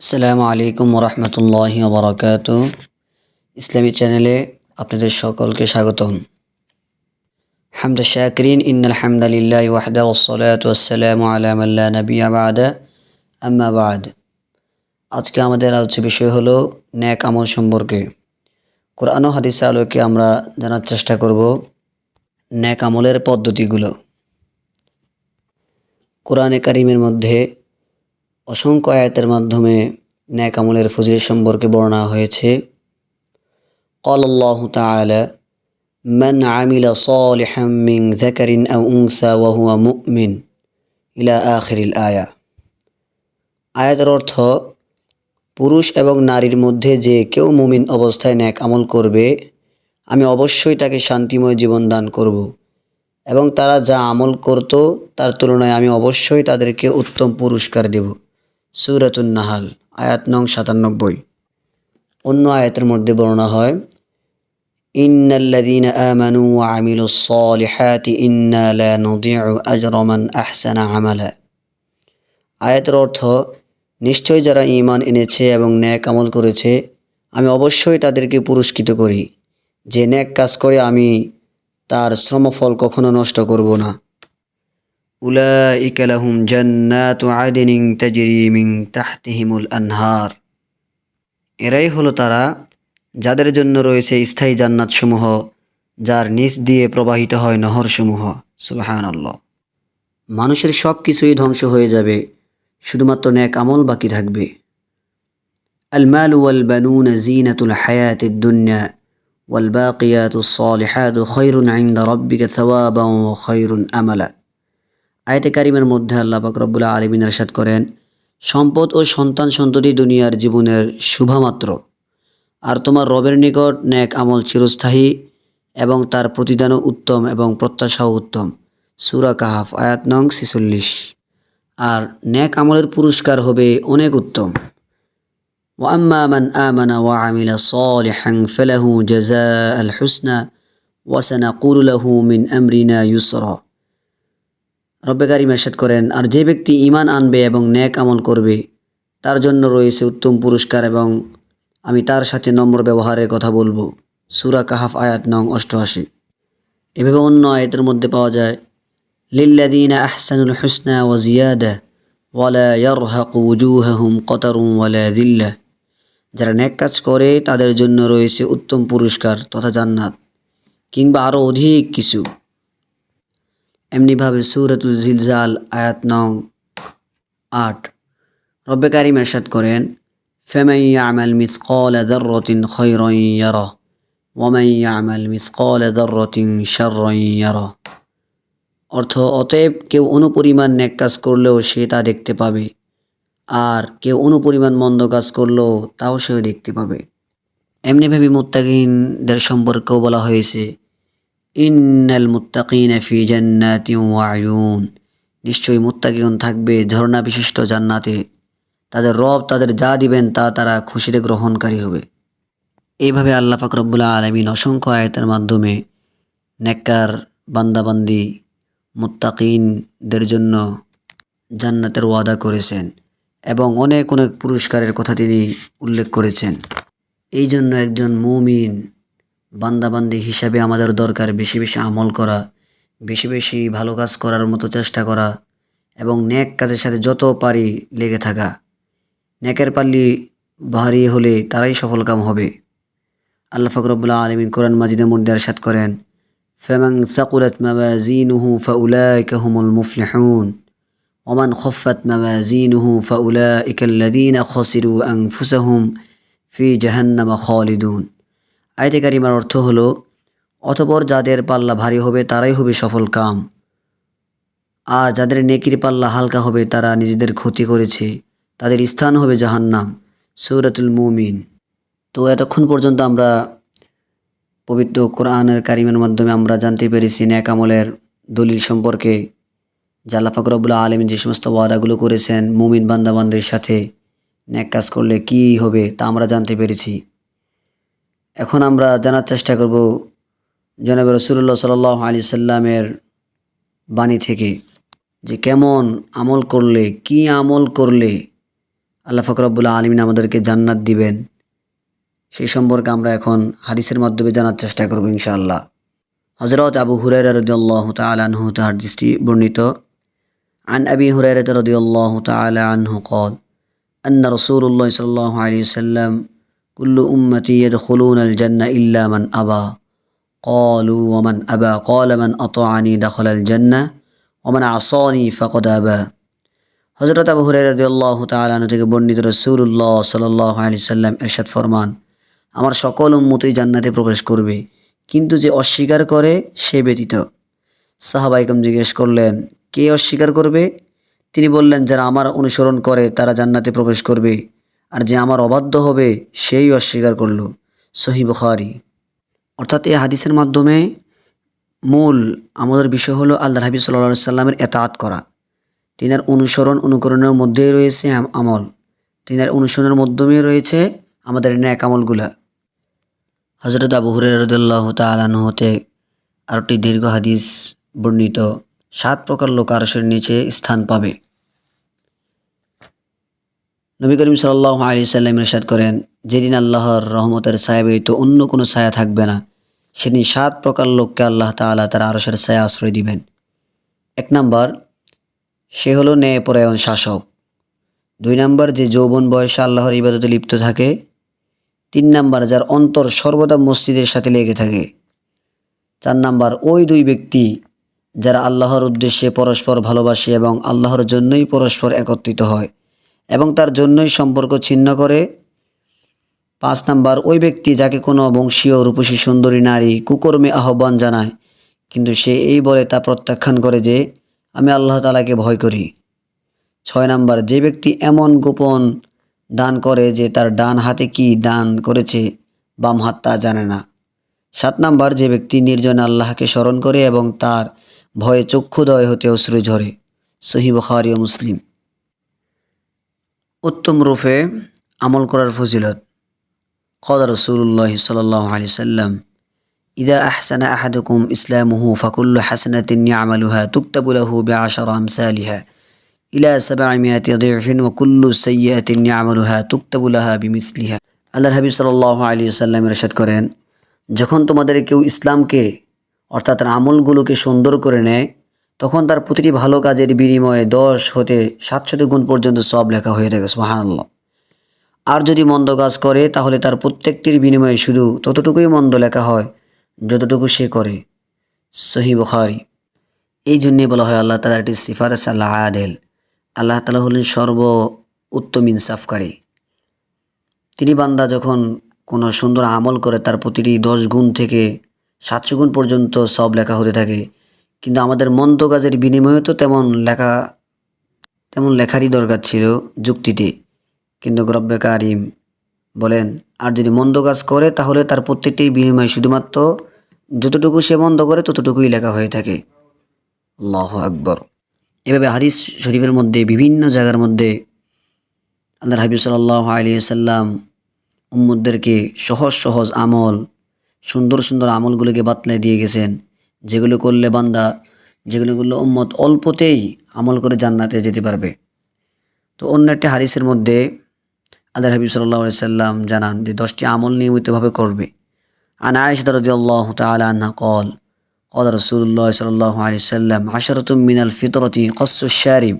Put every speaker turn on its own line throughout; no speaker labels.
আসসালামু আলাইকুম ওরহমতুল্লাহি ওবরাকাতু। ইসলামী চ্যানেলে আপনাদের সকলকে স্বাগতম। হামদা শাকিরিন ইন্নাল হামদালিল্লাহি ওয়াহদা ওয়াসসালাতু ওয়াসসালামু আলা মান লা নাবিয়্যা বা'দা আম্মা বা'দ। আজকে আমাদের আলোচ্য বিষয় হলো নেক আমল সম্পর্কে। কোরআন ও হাদিসের আলোকে আমরা জানার চেষ্টা করব নেক আমলের পদ্ধতিগুলো। কোরআনে কারিমের মধ্যে অসংখ্য আয়াতের মাধ্যমে নেক আমলের ফজিলত সম্পর্কে বর্ণনা হয়েছে। قال الله تعالى من عمل صالحا من ذكر أو أنثى وهو مؤمن إلى آخر الآية। আয়াতের অর্থ, পুরুষ এবং নারীর মধ্যে যে কেউ মুমিন অবস্থায় নেক আমল করবে, আমি অবশ্যই তাকে শান্তিময় জীবন দান করব, এবং তারা যা আমল করত তার তুলনায় আমি অবশ্যই তাদেরকে উত্তম পুরস্কার দেব। সূরাতুন নাহাল আয়াত নং 97। অন্য আয়াতের মধ্যে বর্ণনা হয়, ইন্নাল্লাযীনা আমানু ওয়া আমিলুস সালিহাতি ইন্না লা নুযিউ আজরা মান আহসানা আমালা। আয়াতের অর্থ, নিশ্চয় যারা ঈমান এনেছে এবং নেক আমল করেছে, আমি অবশ্যই তাদেরকে পুরস্কৃত করি। যে নেক কাজ করে আমি তার শ্রমফল কখনো নষ্ট করব না। উলাইকা লাহুম জান্নাতু আদনিন তাজরি মিন তাহতিহিমুল আনহার। এরাই হলো তারা যাদের জন্য রয়েছে স্থায়ী জান্নাতসমূহ, যার নিচ দিয়ে প্রবাহিত হয় নহরসমূহ। সুবহানাল্লাহ। মানুষের সব কিছুই ধ্বংস হয়ে যাবে, শুধুমাত্র নেক আমল বাকি থাকবে। আল মাল ওয়াল বানুন জিনাতুল হায়াতিদ দুনিয়া ওয়াল বাকিয়াতুস সালিহাতু খায়রুন ইনদা রাব্বিকা সাওয়াবান ওয়া খায়রুন আমালা। আয়াতে কারিমের মধ্যে আল্লাহ পাক রব্বুল আলামিন ইরশাদ করেন, সম্পদ ও সন্তান সন্ততি দুনিয়ার জীবনের শুভামাত্র, আর তোমার রবের নিকট নেক আমল চিরস্থায়ী এবং তার প্রতিদানও উত্তম এবং প্রত্যাশাও উত্তম। সূরা কাহাফ আয়াত নং 46। আর নেক আমলের পুরস্কার হবে অনেক উত্তম। ওয়া আম্মা মান আমানা ওয়া আমিলা সালিহান ফালাহু জাযাআল হুসনা ওয়া সানাকুলু লাহু মিন আমরিনা ইউসরা। রব্বে কারিম ইরশাদ করেন, আর যে ব্যক্তি ঈমান আনবে এবং নেক আমল করবে তার জন্য রয়েছে উত্তম পুরস্কার, এবং আমি তার সাথে নম্র ব্যবহারের কথা বলবো। সূরা কাহাফ আয়াত নং 88। এভাবে অন্য আয়াতের মধ্যে পাওয়া যায়, লিল্লাযীনা আহসানুল হুসনা ওয়া জিয়াদা ওয়ালা ইয়ারহাকু উজুহাহুম কতারুন ওয়ালা যিল্লাহ। যারা নেক কাজ করে তাদের জন্য রয়েছে উত্তম পুরস্কার তথা জান্নাত, কিংবা আরও অধিক কিছু। এমনিভাবে সূরাতুল জিলজাল আয়াত নং 8 রব্বে কারিম ইরশাদ করেন, ফামান ইয়ামাল মিসকালা যাররাতিন খায়রান ইয়ারাহ ওয়া মান ইয়ামাল মিসকালা যাররাতিন শাররান ইয়ারাহ। অর্থ, অতএব কেউ অনুপরিমাণ নেক কাজ করলেও সে তা দেখতে পাবে, আর কেউ অনুপরিমাণ মন্দ কাজ করলেও তাও সেও দেখতে পাবে। এমনিভাবে মুত্তাকিনদের সম্পর্কেও বলা হয়েছে, ইন্নাল মুত্তাকিনা ফি জান্নাতিন ওয়া আয়ুন। নিশ্চয়ই মুত্তাকিন থাকবে ঝর্ণা বিশিষ্ট জান্নাতে, তাদের রব তাদের যা দিবেন তা তারা খুশিতে গ্রহণকারী হবে। এইভাবে আল্লাহ পাক রব্বুল আলামিন অসংখ্য আয়াতের মাধ্যমে নেককার বান্দাবান্দি মুত্তাকিনদের জন্য জান্নাতের ওয়াদা করেছেন, এবং অনেক অনেক পুরস্কারের কথা তিনি উল্লেখ করেছেন। এই জন্য একজন মুমিন বান্দাবান্দি হিসাবে আমাদের দরকার বেশি বেশি আমল করা, বেশি বেশি ভালো কাজ করার মতো চেষ্টা করা, এবং নেক কাজের সাথে যত পারি লেগে থাকা। নেকের পাল্লি ভারী হলে তারাই সফলকাম হবে। আল্লাহ পাক রব্বুল আলামিন কোরআন মাজিদের মধ্যে ইরশাদ করেন, ফামান সাকুলাত মাওয়াজিনুহু ফাউলাইকা হুমুল মুফলিহুন ওয়া মান খাফফাত মাওয়াজিনুহু ফাউলাইকা আল্লাযীনা খাসিরু আনফুসাহুম ফি জাহান্নামা খালিদুন। আয়াতে কারিমার অর্থ হলো, অতঃপর যাদের পাল্লা ভারী হবে তারাই হবে সফল কাম, আর যাদের নেকির পাল্লা হালকা হবে তারা নিজেদের ক্ষতি করেছে, তাদের স্থান হবে জাহান্নাম। সূরাতুল মুমিন। তো এতক্ষণ পর্যন্ত আমরা পবিত্র কোরআনের কারিমের মাধ্যমে আমরা জানতে পেরেছি নেক আমলের দলিল সম্পর্কে, যে আল্লাহ পাক রব্বুল আলামিন যে সমস্ত ওয়াদাগুলো করেছেন মুমিন বান্দাবান্দির সাথে নেক কাজ করলে কী হবে তা আমরা জানতে পেরেছি। এখন আমরা জানার চেষ্টা করব জনাবে রাসূলুল্লাহ সাল্লাল্লাহু আলাইহি সাল্লামের বাণী থেকে, যে কেমন আমল করলে, কি আমল করলে আল্লাহ পাক রব্বুল আলামিন আমাদেরকে জান্নাত দিবেন, সেই সম্পর্কে আমরা এখন হাদিসের মাধ্যমে জানার চেষ্টা করব ইনশাআল্লাহ। হযরত আবু হুরায়রা রাদিয়াল্লাহু তাআলা আনহু তার হাদিসটি বর্ণিত। عن أبي هريرة رضي الله تعالى عنه قال أن رسول الله صلى الله عليه وسلم كل أمتي يدخلون الجنة إلا من أبى قالوا ومن أبى قال من أطاعني دخل الجنة ومن عصاني فقد أبى হযরত আবু হুরায়রা রাদিয়াল্লাহু তাআলা আনহু থেকে বর্ণিত রাসূলুল্লাহ সাল্লাল্লাহু আলাইহি সাল্লাম ইরশাদ ফরমান, আমার সকল উম্মতই জান্নাতে প্রবেশ করবে, কিন্তু যে অস্বীকার করে সে ব্যতীত। সাহাবায়ে কেরাম জিজ্ঞেস করলেন, কে অস্বীকার করবে? তিনি বললেন, যারা আমার অনুসরণ করে তারা জান্নাতে প্রবেশ করবে, আর যে আমার অবাধ্য হবে সেই অস্বীকার করল। সহিহ বুখারী। অর্থাৎ এই হাদিসের মাধ্যমে মূল আমাদের বিষয় হলো আল্লাহর হাবিব সাল্লাল্লাহু আলাইহি সাল্লামের ইতাআত করা। তিনার অনুকরণের মধ্যেই রয়েছে আমল, তিনার অনুসরণের মাধ্যমেই রয়েছে আমাদের নেক আমলগুলা। হযরত আবু হুরায়রা রাদিয়াল্লাহু তাআলা আনহু হতে আরেকটি দীর্ঘ হাদিস বর্ণিত, 7 প্রকার লোক আরশের নিচে স্থান পাবে। নবী করিম সাল্লাল্লাহু আলাইহি সাল্লাম ইরশাদ করেন, যেদিন আল্লাহর রহমতের ছায়া ব্যতীত অন্য কোনো ছায়া থাকবে না, সেদিন 7 প্রকার লোককে আল্লাহ তাআলা তার আরশের ছায়া আশ্রয় দিবেন। 1 নাম্বার, সে হলো ন্যায়পরায়ণ শাসক। 2 নাম্বার, যে যৌবন বয়সে আল্লাহর ইবাদতে লিপ্ত থাকে। 3 নাম্বার, যার অন্তর সর্বদা মসজিদের সাথে লেগে থাকে। 4 নাম্বার, ওই 2 ব্যক্তি যারা আল্লাহর উদ্দেশ্যে পরস্পর ভালোবাসে এবং আল্লাহর জন্যই পরস্পর একত্রিত হয় এবং তার জন্যই সম্পর্ক ছিন্ন করে। 5 নাম্বার, ওই ব্যক্তি যাকে কোনো বংশীয় রূপসী সুন্দরী নারী কুকর্মে আহ্বান জানায়, কিন্তু সে এই বলে তা প্রত্যাখ্যান করে যে আমি আল্লাহ তাআলাকে ভয় করি। 6 নাম্বার, যে ব্যক্তি এমন গোপন দান করে যে তার ডান হাতে কি দান করেছে বাম হাত তা জানে না। 7 নাম্বার, যে ব্যক্তি নির্জনে আল্লাহকে স্মরণ করে এবং তার ভয়ে চক্ষুদয় হতে অশ্রু ঝরে। সহিহ বুখারী ও মুসলিম। উত্তম রূপে আমল করার ফজিলত। قال رسول الله صلى الله عليه وسلم إذا أحسن أحدكم إسلامه فكل حسنة يعملها تكتب له ب10 أمثالها إلى 700 ضعف وكل سيئة يعملها تكتب لها بمثلها। আল্লাহর হাবিব সাল্লাল্লাহু আলাইহি ওয়াসাল্লাম ইরশাদ করেন, যখন তোমাদের কেউ ইসলামকে অর্থাৎ তার আমলগুলোকে সুন্দর করে নেয়, তখন তার প্রতিটি ভালো কাজের বিনিময়ে 10 হতে 700 গুণ পর্যন্ত সওয়াব লেখা হয়ে থাকে। সুবহানাল্লাহ। আর যদি মন্দ কাজ করে তাহলে তার প্রত্যেকটির বিনিময়ে শুধু ততটুকুই মন্দ লেখা হয় যতটুকু সে করে। সহিহ বুখারী। এই জন্যে বলা হয় আল্লাহ তাআলার একটি সিফাত আছে আল্লাহ আদেল। আল্লাহ তাআলা হলেন সর্ব উত্তম ইনসাফকারী। তিনি বান্দা যখন কোনো সুন্দর আমল করে তার প্রতিটি 10 গুণ থেকে 700 গুণ পর্যন্ত সওয়াব লেখা হতে থাকে, কিন্তু আমাদের মন্দ কাজের বিনিময়ে তো তেমন লেখারই দরকার ছিল যুক্তিতে, কিন্তু রব্বে কারিম বলেন, আর যদি মন্দ কাজ করে তাহলে তার প্রত্যেকটির বিনিময়ে শুধুমাত্র যতটুকু সে মন্দ করে ততটুকুই লেখা হয়ে থাকে। আল্লাহু আকবার। এভাবে হাদিস শরীফের মধ্যে বিভিন্ন জায়গার মধ্যে আল্লাহর হাবিব সাল্লাল্লাহু আলাইহি সাল্লাম উম্মতদেরকে সহজ সহজ আমল, সুন্দর সুন্দর আমলগুলোকে বাতলায় দিয়ে গেছেন, যেগুলো করলে উম্মত অল্পতেই আমল করে জান্নাতে যেতে পারবে। তো অন্য একটি হাদিসের মধ্যে আল্লাহর হাবিব সাল্লাল্লাহু আলাইহি সাল্লাম জানান যে 10টি আমল নিয়মিতভাবে করবে। আন আয়েশা রাদিয়াল্লাহু তাআলা আনহা قال قال رسول الله صلى الله عليه وسلم 10 من الفطرة قص الشارب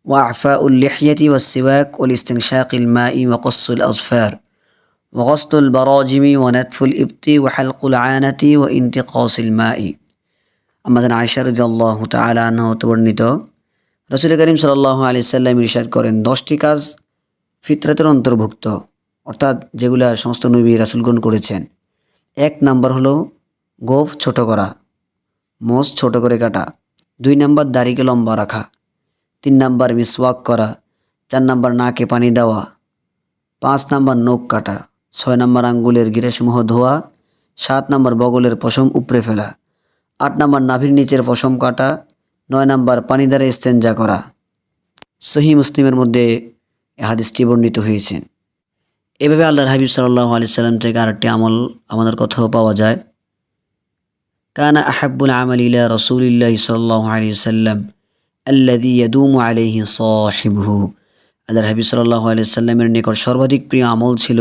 وإعفاء اللحية والسواك والاستنشاق الماء وقص الأظفار وغسل البراجم ونتف الإبط وحلق العانة وانتقاص الماء। আমাদের আয়েশা রাদিয়াল্লাহু তাআলা আনহা হতে বর্ণিত, রাসূল করিম সাল্লাল্লাহু আলাইহি সাল্লাম ইরশাদ করেন, 10টি কাজ ফিতরাতের অন্তর্ভুক্ত, অর্থাৎ যেগুলা সমস্ত নবী রাসূলগণ করেছেন। 1 নাম্বার হলো গোঁফ ছোট করা, মোষ ছোট করে কাটা। 2 নাম্বার দাড়িকে লম্বা রাখা। 3 নাম্বার মিসওয়াক করা। 4 নাম্বার নাকে পানি দেওয়া। 5 নাম্বার নখ কাটা। 6 নাম্বার আঙ্গুলের গিরাসমূহ ধোয়া। 7 নাম্বার বগলের পশম উপড়ে ফেলা। 8 নাম্বার নাভির নিচের পশম কাটা। 9 নাম্বার পানি দ্বারা ইস্তেঞ্জা করা। সহিহ মুসলিমের মধ্যে এই হাদিসটি বর্ণিত হয়েছে। এভাবে আল্লাহর হাবিব সাল্লাল্লাহু আলাইহি সাল্লাম থেকে আরেকটি আমল আমাদের কথাও পাওয়া যায়। কানা আহাব্বুল আমালি ইলা রাসূলিল্লাহি সাল্লাল্লাহু আলাইহি ওয়াসাল্লাম আল্লাযী ইয়াদুমু আলাইহি সাহিবুহু। আল্লাহর হাবিব সাল্লাল্লাহু আলাইহি সাল্লামের নিকট সর্বাধিক প্রিয় আমল ছিল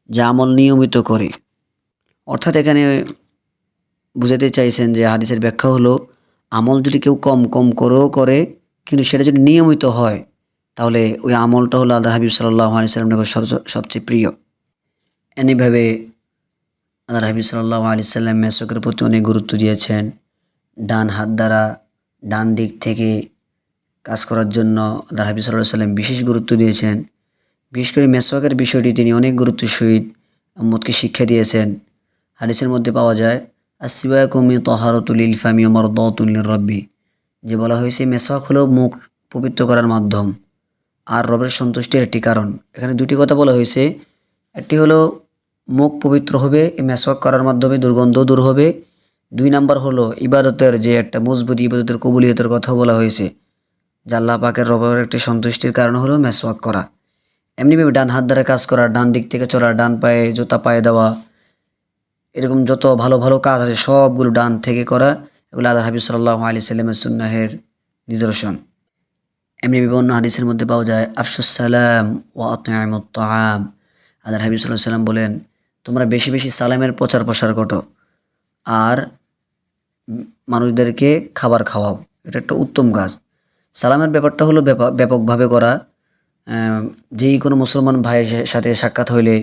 যা আমল নিয়মিত করে। অর্থাৎ এখানে বুঝাতে চাইছেন যে হাদিসের ব্যাখ্যা হলো আমল যদি কেউ কম কম করেও করে কিন্তু সেটা যদি নিয়মিত হয় তাহলে ওই আমলটা হলো আল্লাহর হাবিব সাল্লাল্লাহু আলাইহি সাল্লামের নিকট সবচেয়ে প্রিয়। এমনিভাবে আল্লাহর হাবিব সাল্লাল্লাহু আলাইহি সাল্লাম মেসওয়াকের প্রতি অনেক গুরুত্ব দিয়েছেন। ডান হাত দ্বারা ডান দিক থেকে কাজ করার জন্য আল্লাহর হাবিব সাল্লাল্লাহু আলাইহি সাল্লাম বিশেষ গুরুত্ব দিয়েছেন। বিশেষ করে মেসওয়াকের বিষয়টি তিনি অনেক গুরুত্বের সহিত উম্মতকে শিক্ষা দিয়েছেন। হাদিসের মধ্যে পাওয়া যায় আসওয়াকু তাহারাতুল লিল ফামি ওয়া মারদাতুল লির-রাব্বি, যে বলা হয়েছে মেসওয়াক হলো মুখ পবিত্র করার মাধ্যম আর রবের সন্তুষ্টির একটি কারণ। এখানে দুটি কথা বলা হয়েছে, একটি হলো মুখ পবিত্র হবে এই মেসওয়াক করার মাধ্যমে, দুর্গন্ধ দূর হবে। 2 নাম্বার হলো ইবাদতের যে একটা মজবুত ইবাদতের কবুলিয়তের কথা বলা হয়েছে, যে আল্লাহ পাকের রবের একটি সন্তুষ্টির কারণ হলো মেসওয়াক করা। এমনিভাবে ডান হাত দ্বারা কাজ করা, ডান দিক থেকে চলা, ডান পায়ে জুতা পায়ে দেওয়া, এরকম যত ভালো ভালো কাজ আছে সবগুলো ডান থেকে করা, এগুলো আল্লাহ হাবিব সাল্লাল্লাহু আলাইহি সাল্লামের সুন্নাহের নিদর্শন। এমনি বিভিন্ন হাদিসের মধ্যে পাওয়া যায় আফশুস সালাম ওয়া আত'ইমুত তাআম। আল্লাহর হাবিব সাল্লাল্লাহু আলাইহি সাল্লাম বলেন তোমরা বেশি বেশি সালামের প্রচার প্রসার করো আর মানুষদেরকে খাবার খাওয়াও, এটা একটা উত্তম কাজ। সালামের ব্যাপারটা হলো ব্যাপকভাবে করা। যেই কোনো মুসলমান ভাইয়ের সাথে সাক্ষাৎ হইলে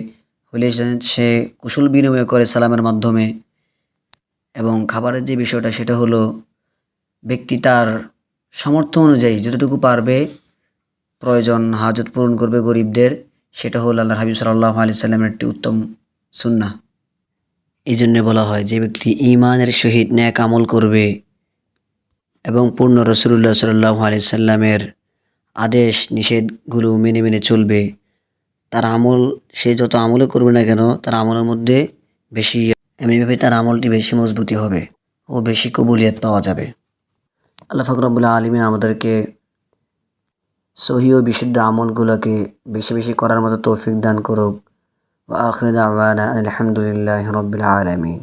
সে কুশল বিনিময় করে সালামের মাধ্যমে। এবং খাবারের যে বিষয়টা সেটা হলো ব্যক্তি তার সামর্থ্য অনুযায়ী যতটুকু পারবে প্রয়োজন হাজত পূরণ করবে গরিবদের, সেটা হলো আল্লাহর হাবিব সাল্লাল্লাহু আলাইহি সাল্লামের একটি উত্তম সুন্নাহ। এই জন্যে বলা হয় যে ব্যক্তি ঈমানের সহিত নেক আমল করবে এবং পূর্ণ রাসূলুল্লাহ সাল্লাল্লাহু আলাইহি সাল্লামের আদেশ নিষেধগুলো মেনে মেনে চলবে, তার আমল সে যত আমলে করবে না কেন তার আমলের মধ্যে বেশি এমনিভাবে তার আমলটি বেশি মজবুতি হবে ও বেশি কবুলিয়ত পাওয়া যাবে। আল্লাহ পাক রব্বুল আলামিন আমাদেরকে সহি ও বিশুদ্ধ আমলগুলোকে বেশি বেশি করার মতো তৌফিক দান করুক। ওয়া আখিরু দাওয়ানা আলহামদুলিল্লাহি রাব্বিল আলামিন।